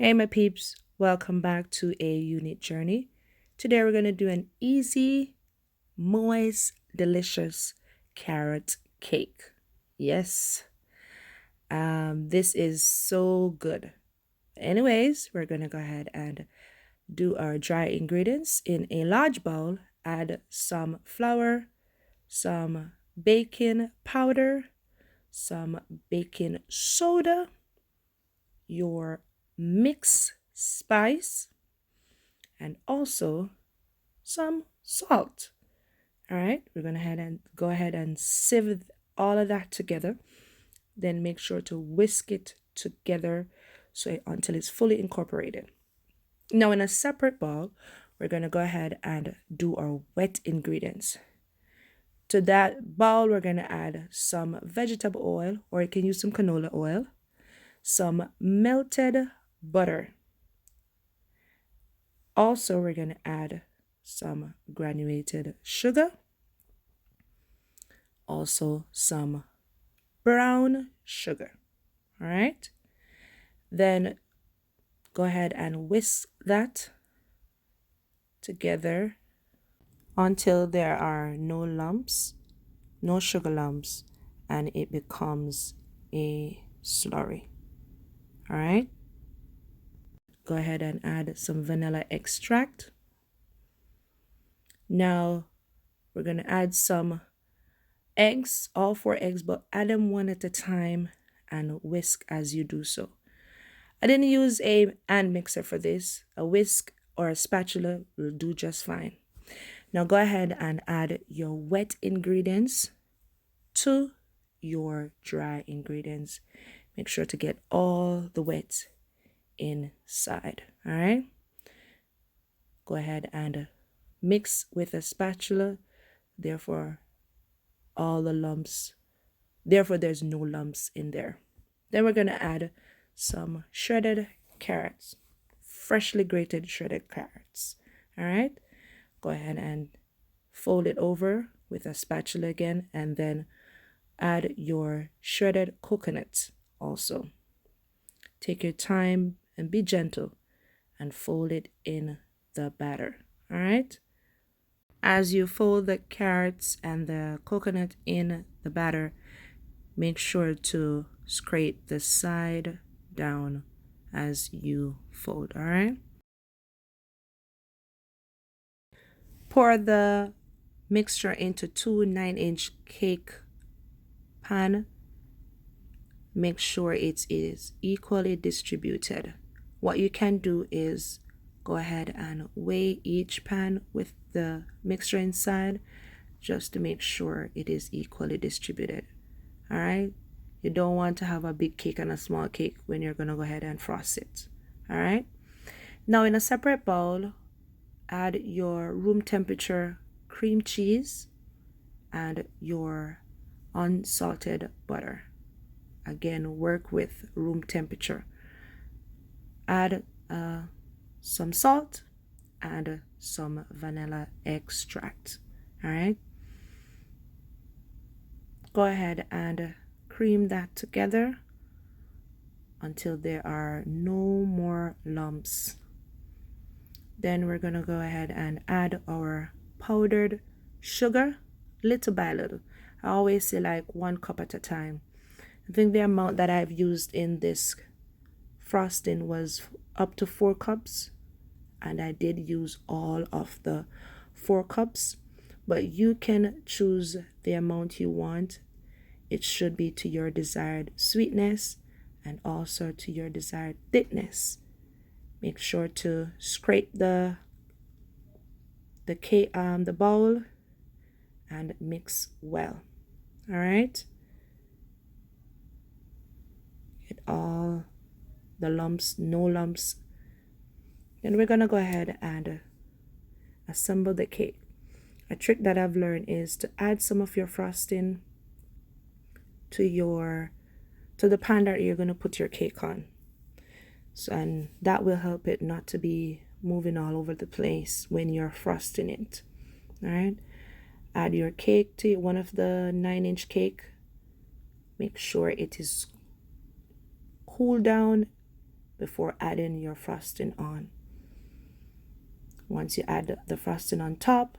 Hey, my peeps, welcome back to a unique journey. Today, we're going to do an easy, moist, delicious carrot cake. Yes, this is so good. Anyways, we're going to go ahead and do our dry ingredients. In a large bowl, add some flour, some baking powder, some baking soda, your mix spice, and also some salt. All right, we're going to go ahead and sieve all of that together. Then make sure to whisk it together until it's fully incorporated. Now, in a separate bowl, we're going to go ahead and do our wet ingredients. To that bowl, we're going to add some vegetable oil, or you can use some canola oil, some melted butter. Also, we're going to add some granulated sugar, also some brown sugar. All right. Then go ahead and whisk that together until there are no lumps, no sugar lumps, and it becomes a slurry. All right. Go ahead and add some vanilla extract. Now we're going to add some eggs, all 4 eggs, but add them one at a time and whisk as you do so. I didn't use a hand mixer for this. A whisk or a spatula will do just fine. Now go ahead and add your wet ingredients to your dry ingredients. Make sure to get all the wet inside. All right. Go ahead and mix with a spatula. Therefore, there's no lumps in there. Then we're going to add some shredded carrots, freshly grated shredded carrots. All right. Go ahead and fold it over with a spatula again, and then add your shredded coconut also. Take your time and be gentle and fold it in the batter. All right. As you fold the carrots and the coconut in the batter, make sure to scrape the side down as you fold. All right. Pour the mixture into 2 9-inch cake pan. Make sure it is equally distributed. What you can do is go ahead and weigh each pan with the mixture inside just to make sure it is equally distributed. All right. You don't want to have a big cake and a small cake when you're going to go ahead and frost it. All right. Now, in a separate bowl, add your room temperature cream cheese and your unsalted butter. Again, work with room temperature. Add some salt and some vanilla extract. All right. Go ahead and cream that together until there are no more lumps. Then we're going to go ahead and add our powdered sugar little by little. I always say like 1 cup at a time. I think the amount that I've used in this frosting was up to 4 cups, and I did use all of the 4 cups, but you can choose the amount you want. It should be to your desired sweetness and also to your desired thickness. Make sure to scrape the bowl and mix well. All right. Get all the lumps, no lumps. Then we're gonna go ahead and assemble the cake. A trick that I've learned is to add some of your frosting to the pan that you're gonna put your cake on. So, and that will help it not to be moving all over the place when you're frosting it. All right. Add your cake to one of the 9-inch cake. Make sure it is cool down before adding your frosting on. Once you add the frosting on top,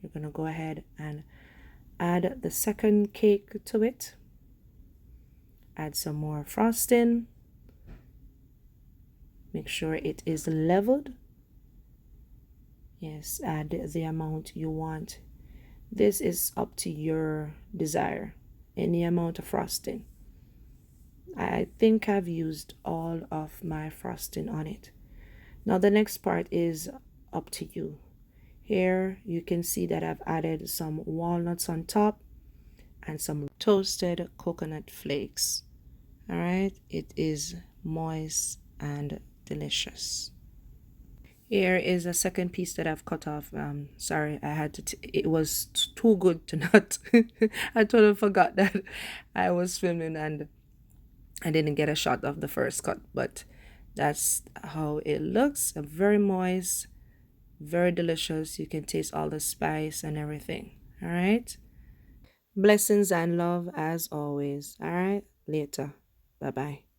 you're going to go ahead and add the second cake to it. Add some more frosting. Make sure it is leveled. Yes, add the amount you want. This is up to your desire. Any amount of frosting. I think I've used all of my frosting on it. Now the next part is up to you. Here you can see that I've added some walnuts on top and some toasted coconut flakes. All right, it is moist and delicious. Here is a second piece that I've cut off. Sorry, I had to. It was too good to not. I totally forgot that I was filming and I didn't get a shot of the first cut, but that's how it looks. Very moist, very delicious. You can taste all the spice and everything. All right. Blessings and love as always. All right. Later. Bye bye.